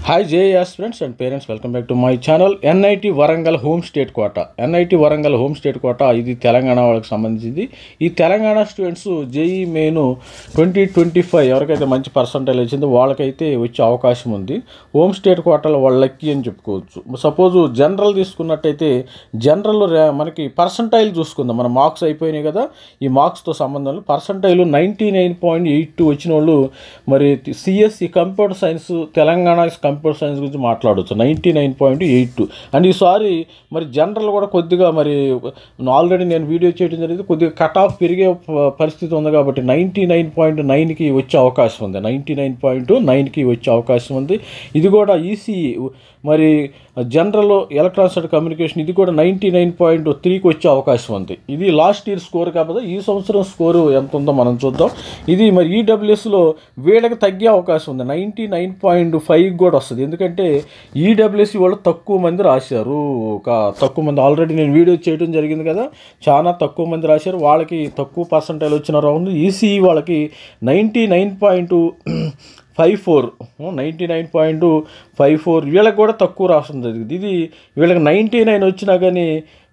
Hi JS friends and parents, welcome back to my channel. NIT Warangal home state Kota. NIT Warangal home state కోట ఇది తెలంగాణ వాళ్ళకి సంబంధించింది. ఈ Telangana students JEE main 2025 ఎవరికైతే మంచి percentile వచ్చిందో వాళ్ళకైతే వచ్చే అవకాశం ఉంది. హోమ్ స్టేట్ కోటలో వాళ్ళ లక్కీ అని చెప్పుకోవచ్చు. సపోజు జనరల్ తీసుకున్నట్టయితే జనరల్లో మనకి పర్సంటైల్ చూసుకుందాం. మన మార్క్స్ అయిపోయినాయి కదా, ఈ మార్క్స్తో సంబంధం పర్సంటైల్ 99.82 వచ్చిన వాళ్ళు మరి CSC computer science Telangana computer science గురించి మాట్లాడవచ్చు. 99.82 అండ్ ఈసారి మరి జనరల్ కూడా కొద్దిగా మరి ఆల్రెడీ నేను వీడియో చేయడం జరిగింది, కొద్దిగా కట్ ఆఫ్ పెరిగే పరిస్థితి ఉంది కాబట్టి 99.9కి వచ్చే అవకాశం ఉంది. 99.9కి వచ్చే అవకాశం ఉంది. ఇది కూడా ఈసీఈ మరి జనరల్ ఎలక్ట్రానిక్స్ అండ్ కమ్యూనికేషన్ ఇది కూడా 99.3కి వచ్చే అవకాశం ఉంది. ఇది లాస్ట్ ఇయర్ స్కోర్ కాకపోతే ఈ సంవత్సరం స్కోరు ఎంత ఉందో మనం చూద్దాం. ఇది మరి ఈడబ్ల్యూఎస్లో వీళ్ళకి తగ్గే అవకాశం ఉంది. 99.5 కూడా వస్తుంది. ఎందుకంటే ఈడబ్ల్యూఎస్ వాళ్ళు తక్కువ మంది రాశారు. తక్కువ మంది ఆల్రెడీ నేను వీడియో చేయడం జరిగింది కదా, చాలా తక్కువ మంది రాశారు. వాళ్ళకి తక్కువ పర్సంటైల్ వచ్చిన రౌండ్. ఈసీఈ వాళ్ళకి 99.54 వీళ్ళకి కూడా తక్కువ రాస్తుంది. ఇది వీళ్ళకి 99 వచ్చినా కానీ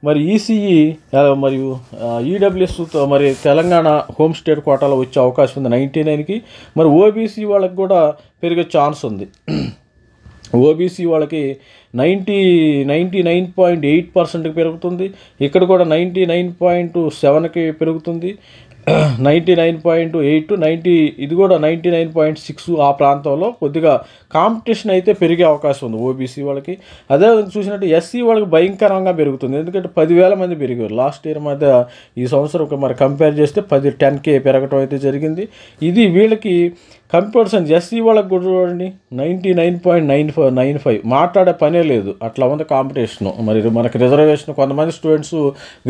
మరి ఈసీఈ మరియు ఈడబ్ల్యూఎస్తో మరి తెలంగాణ హోమ్ స్టేట్ కోటాలో వచ్చే అవకాశం ఉంది 99కి. మరి ఓబీసీ వాళ్ళకి కూడా పెరిగే ఛాన్స్ ఉంది. ఓబీసీ వాళ్ళకి 99.8%కి పెరుగుతుంది. ఇక్కడ కూడా 99.7కి పెరుగుతుంది. 99.8 ఇది కూడా 99.6 ఆ ప్రాంతంలో కొద్దిగా కాంపిటీషన్ అయితే పెరిగే అవకాశం ఉంది ఓబీసీ వాళ్ళకి. అదే చూసినట్టు ఎస్సీ వాళ్ళకి భయంకరంగా పెరుగుతుంది. ఎందుకంటే 10,000 మంది పెరిగారు లాస్ట్ ఇయర్ మధ్య. ఈ సంవత్సరం మరి కంపేర్ చేస్తే 10K పెరగటం అయితే జరిగింది. ఇది వీళ్ళకి కంప్యూటర్ సైన్స్ ఎస్సీ వాళ్ళకి కూడా చూడండి 99.95 మాట్లాడే పనే లేదు. అట్లా ఉంది కాంపిటీషను. మరి మనకి రిజర్వేషన్ కొంతమంది స్టూడెంట్స్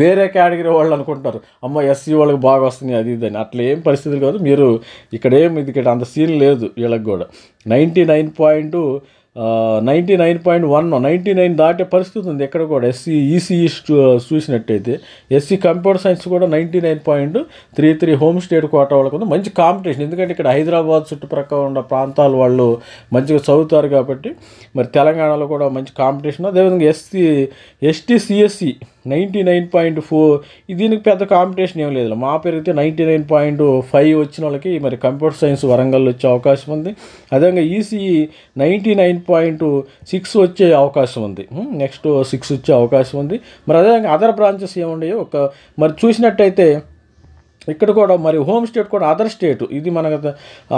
వేరే కేటగిరీ వాళ్ళు అనుకుంటారు, అమ్మ ఎస్సీ వాళ్ళకి బాగా వస్తుంది అది ఇది అని. అట్లా ఏం పరిస్థితులు కాదు. మీరు ఇక్కడ అంత సీన్ లేదు. వీళ్ళకి కూడా 99 దాటే పరిస్థితి ఉంది. ఎక్కడ కూడా ఎస్సీ ఈసీఈ చూసినట్టయితే ఎస్సీ కంప్యూటర్ సైన్స్ కూడా 99.33 హోమ్ స్టేట్ కోట వాళ్ళకు ఉంది. మంచి కాంపిటీషన్. ఎందుకంటే ఇక్కడ హైదరాబాద్ చుట్టుప్రక్కల ఉన్న ప్రాంతాల వాళ్ళు మంచిగా చదువుతారు కాబట్టి మరి తెలంగాణలో కూడా మంచి కాంపిటీషన్. అదేవిధంగా ఎస్టీ సిఎస్సి 99.4 దీనికి పెద్ద కాంపిటీషన్ ఏం లేదు. మా పెరిగితే 99.5 వచ్చిన వాళ్ళకి మరి కంప్యూటర్ సైన్స్ వరంగల్ వచ్చే అవకాశం ఉంది. అదేవిధంగా ఈసీఈ 99.6 వచ్చే అవకాశం ఉంది. నెక్స్ట్ 6 వచ్చే అవకాశం ఉంది. మరి అదేవిధంగా అదర్ బ్రాంచెస్ ఏమున్నాయో మరి చూసినట్టయితే ఇక్కడ కూడా మరి హోమ్ స్టేట్ కూడా అదర్ స్టేట్. ఇది మనకు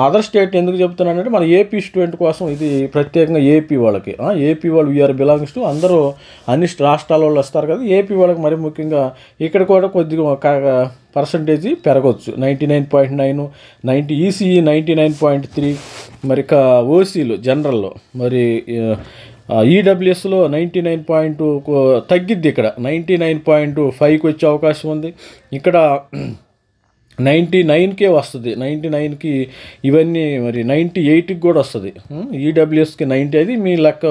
అదర్ స్టేట్ ఎందుకు చెప్తున్నానంటే మన ఏపీ స్టూడెంట్ కోసం ఇది ప్రత్యేకంగా ఏపీ వాళ్ళకి. ఏపీ వాళ్ళు వీఆర్ బిలాంగ్స్ టు అందరూ అన్ని రాష్ట్రాల వాళ్ళు వస్తారు కదా, ఏపీ వాళ్ళకి మరి ముఖ్యంగా ఇక్కడ కూడా కొద్దిగా పర్సంటేజ్ పెరగవచ్చు. 99.9 ఈసీఈ 99.3 మరి ఓసీలు జనరల్లో మరి ఈడబ్ల్యూఎస్లో 99.2 తగ్గిద్ది. ఇక్కడ 99.5కి వచ్చే అవకాశం ఉంది. ఇక్కడ 99కే వస్తుంది. 99కి ఇవన్నీ మరి 98కి కూడా వస్తుంది. ఈడబ్ల్యూఎస్కి 90 అది మీ లెక్క.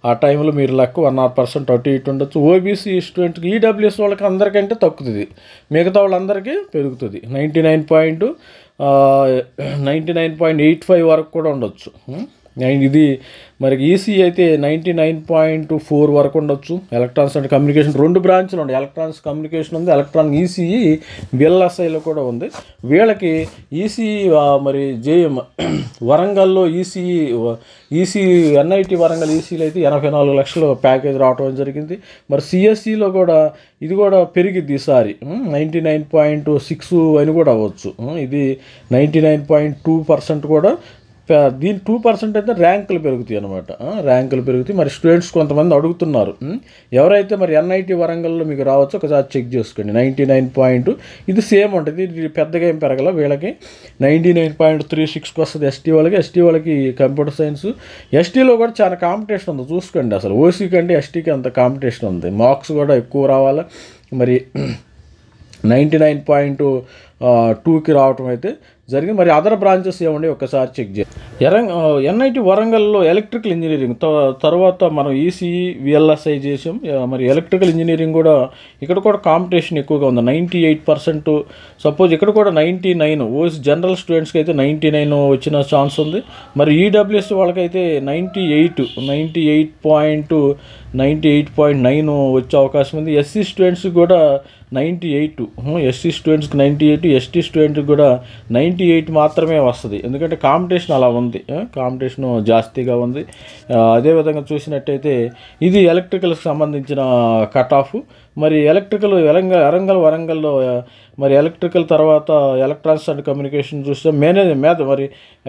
ఆ టైంలో మీరు లెక్క 1% అటు ఇటు ఉండొచ్చు. ఓబీసీ స్టూడెంట్కి ఈడబ్ల్యూఎస్ వాళ్ళకి అందరికంటే తక్కువది, మిగతా వాళ్ళందరికీ పెరుగుతుంది. 99.85 వరకు కూడా ఉండొచ్చు. ఇది మరి ఈసీ అయితే 99.4 వరకు ఉండొచ్చు. ఎలక్ట్రానిక్స్ అండ్ కమ్యూనికేషన్ 2 బ్రాంచ్లు ఉన్నాయి. ఎలక్ట్రానిక్స్ కమ్యూనికేషన్ ఉంది, ఎలక్ట్రానిక్ ఈసీఈ బిఎల్ఎస్ఐలో కూడా ఉంది. వీళ్ళకి ఈసీఈ మరి జేఎం వరంగల్లో ఈసీ ఎన్ఐటి వరంగల్ ఈసీలో అయితే 84 లక్షల ప్యాకేజ్ రావడం జరిగింది. మరి సిఎస్సిలో కూడా ఇది కూడా పెరిగిద్ది ఈసారి 99.6 అని కూడా అవ్వచ్చు. ఇది 99.2% కూడా. దీని 2% అయితే ర్యాంకులు పెరుగుతాయి అనమాట. ర్యాంకులు పెరుగుతాయి. మరి స్టూడెంట్స్ కొంతమంది అడుగుతున్నారు, ఎవరైతే మరి ఎన్ఐటి వరంగల్లో మీకు రావచ్చు ఒకసారి చెక్ చేసుకోండి. 99 ఇది సేమ్ ఉంటుంది. ఇది పెద్దగా ఏం పెరగల. వీళ్ళకి 99.36కి వస్తుంది ఎస్టీ వాళ్ళకి కంప్యూటర్ సైన్స్. ఎస్టీలో కూడా చాలా కాంపిటీషన్ ఉంది చూసుకోండి. అసలు ఓసీ కంటే ఎస్టీకి అంత కాంపిటీషన్ ఉంది. మార్క్స్ కూడా ఎక్కువ రావాలి. మరి 99.2కి రావటం అయితే జరిగింది. మరి అదర్ బ్రాంచెస్ ఏమండి ఒకసారి చెక్ చేయండి. ఎన్ఐటి వరంగల్లో ఎలక్ట్రికల్ ఇంజనీరింగ్ తర్వాత మనం ఈసీఈ విఎల్ఎస్ఐ చేసాం. మరి ఎలక్ట్రికల్ ఇంజనీరింగ్ కూడా ఇక్కడ కూడా కాంపిటీషన్ ఎక్కువగా ఉంది. 98%, సపోజ్ ఇక్కడ కూడా 99, ఓసి జనరల్ స్టూడెంట్స్కి అయితే 99 వచ్చిన ఛాన్స్ ఉంది. మరి ఈడబ్ల్యూఎస్ వాళ్ళకైతే 98.9 వచ్చే అవకాశం ఉంది. ఎస్సీ స్టూడెంట్స్కి కూడా 98, ఎస్సీ స్టూడెంట్స్కి 98, ఎస్టీ స్టూడెంట్కి కూడా 98 మాత్రమే వస్తుంది. ఎందుకంటే కాంపిటీషన్ అలా ఉంది, కాంపిటీషన్ జాస్తిగా ఉంది. అదేవిధంగా చూసినట్టయితే ఇది ఎలక్ట్రికల్కి సంబంధించిన కట్ ఆఫ్. మరి ఎలక్ట్రికల్ వరంగల్లో మరి ఎలక్ట్రికల్ తర్వాత ఎలక్ట్రానిక్స్ అండ్ కమ్యూనికేషన్ చూస్తే మరి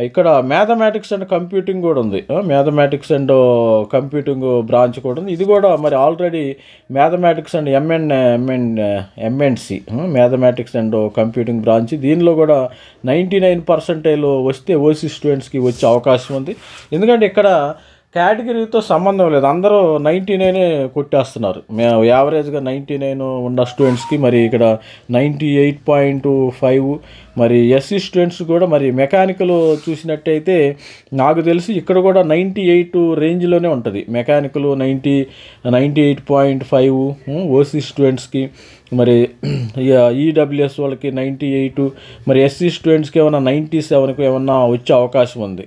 ఇక్కడ మ్యాథమెటిక్స్ అండ్ కంప్యూటింగ్ కూడా ఉంది. మ్యాథమెటిక్స్ అండ్ కంప్యూటింగ్ బ్రాంచ్ కూడా ఉంది. ఇది కూడా మరి already mathematics and MNC mathematics and computing branch, దీనిలో కూడా 99% వస్తే ఓసీ స్టూడెంట్స్కి వచ్చే అవకాశం ఉంది. ఎందుకంటే ఇక్కడ కేటగిరీతో సంబంధం లేదు, అందరూ 99 కొట్టేస్తున్నారు. యావరేజ్గా 99 ఉన్న స్టూడెంట్స్కి మరి ఇక్కడ 98.5. మరి ఎస్సీ స్టూడెంట్స్ కూడా మరి మెకానికల్ చూసినట్టయితే నాకు తెలిసి ఇక్కడ కూడా 98 రేంజ్లోనే ఉంటుంది. మెకానికల్ 98.5 ఓసీ స్టూడెంట్స్కి, మరి ఈడబ్ల్యూఎస్ వాళ్ళకి 98, మరి ఎస్సీ స్టూడెంట్స్కి ఏమైనా 97కి ఏమన్నా వచ్చే అవకాశం ఉంది.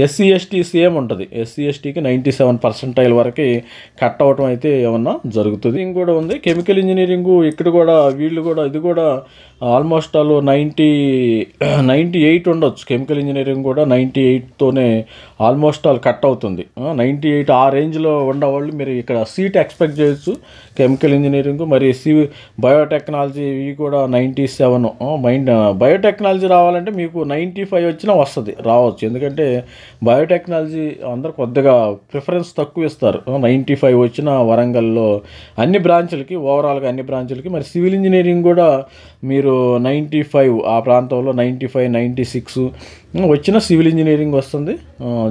ఎస్సీ ఎస్టీ సేమ్ ఉంటుంది. ఎస్సీ ఎస్టీకి 97% వరకు కట్ అవటం అయితే ఏమన్నా జరుగుతుంది. ఇంకోటి ఉంది కెమికల్ ఇంజనీరింగు. ఇక్కడ కూడా ఇది కూడా ఆల్మోస్ట్ ఆల్ 98 ఉండొచ్చు. కెమికల్ ఇంజనీరింగ్ కూడా 98తోనే ఆల్మోస్ట్ ఆల్ కట్ అవుతుంది. 98 ఆ రేంజ్లో ఉండేవాళ్ళు మీరు ఇక్కడ సీట్ ఎక్స్పెక్ట్ చేయొచ్చు కెమికల్ ఇంజనీరింగ్. మరి బయోటెక్నాలజీ ఇవి కూడా 97. బయోటెక్నాలజీ రావాలంటే మీకు 95 వచ్చినా రావచ్చు. ఎందుకంటే బయోటెక్నాలజీ అందరు కొద్దిగా ప్రిఫరెన్స్ తక్కువ ఇస్తారు. 95 వచ్చిన వరంగల్లో అన్ని బ్రాంచులకి, ఓవరాల్గా అన్ని బ్రాంచులకి. మరి సివిల్ ఇంజనీరింగ్ కూడా మీరు 95 ఆ ప్రాంతంలో 95, 96 వచ్చిన సివిల్ ఇంజనీరింగ్ వస్తుంది.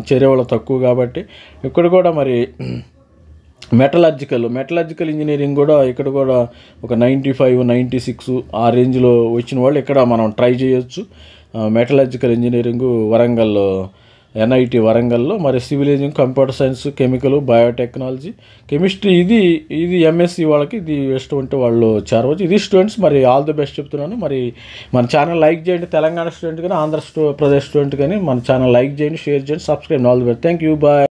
చేరేవాళ్ళు తక్కువ కాబట్టి ఇక్కడ కూడా మరి మెటలర్జికల్ ఇంజనీరింగ్ కూడా ఇక్కడ కూడా ఒక 95, 96 ఆ రేంజ్లో వచ్చిన వాళ్ళు ఇక్కడ మనం ట్రై చేయొచ్చు. మెటలర్జికల్ ఇంజనీరింగ్ వరంగల్లో, ఎన్ఐటి వరంగల్లో. మరి civil engineering, computer science, chemical, biotechnology, chemistry ఇది ఎంఎస్సి వాళ్ళకి ఇది ఇష్టం ఉంటే వాళ్ళు చేరవచ్చు. ఇది స్టూడెంట్స్ మరి ఆల్ ది బెస్ట్ చెప్తున్నాను. మరి మన ఛానల్ లైక్ చేయండి. తెలంగాణ స్టూడెంట్ కానీ ఆంధ్రప్రదేశ్ స్టూడెంట్ కానీ మన ఛానల్ లైక్ చేయండి, షేర్ చేయండి, subscribe. All the best. Thank you. Bye.